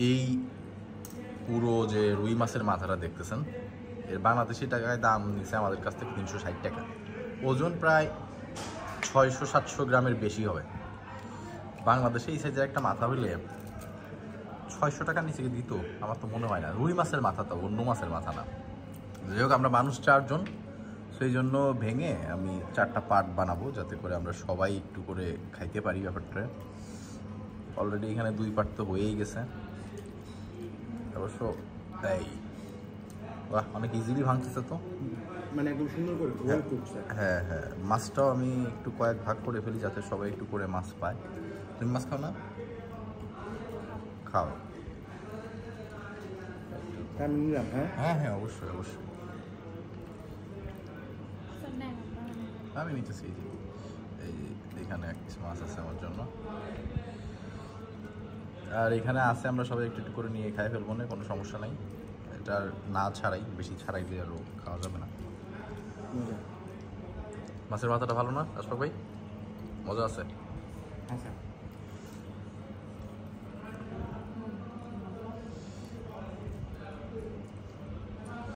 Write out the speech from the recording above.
এই পুরো যে রুই মাছের মাথাটা দেখতেছেন, এর বাংলাদেশি টাকায় দাম নিচ্ছে আমাদের কাছ থেকে 360 টাকা। ওজন প্রায় 600-700 গ্রামের বেশি হবে। বাংলাদেশে এই সাইজের একটা মাথা হইলে 600 টাকার নিচে দিত আমার তো মনে হয় না। রুই মাছের মাথা, তো অন্য মাছের মাথা না। যাই হোক, আমরা মানুষ 4 জন, সেই জন্য ভেঙে আমি 4টা পার্ট বানাবো, যাতে করে আমরা সবাই একটু করে খাইতে পারি ব্যাপারটা। অলরেডি এখানে 2 পার্ট তো হয়েই গেছে অবশ্য। এই বাহ, অনেক ইজিলি ভাঙতেছে তো, মানে একদম সুন্দর করে রোল করছে। হ্যাঁ হ্যাঁ, মাছটাও আমি একটু কয়েক ভাগ করে ফেলি যাতে সবাই একটু করে মাছ পায়। তুমি মাছ খাও না? খাও। আমি নিলাম। হ্যাঁ হ্যাঁ হ্যাঁ, অবশ্যই অবশ্যই, আমি নিতেছি। এই এখানে কিছু মাছ আছে আমার জন্য, আর এখানে আছে, আমরা সবাই একটু একটু করে নিয়ে খাই ফেলবো না, কোনো সমস্যা নাই। এটার না ছাড়াই, বেশি ছাড়াই দিয়ে আরও খাওয়া যাবে না। মজা। মাছের মাথাটা ভালো না আশফাক ভাই? মজা আছে? আচ্ছা।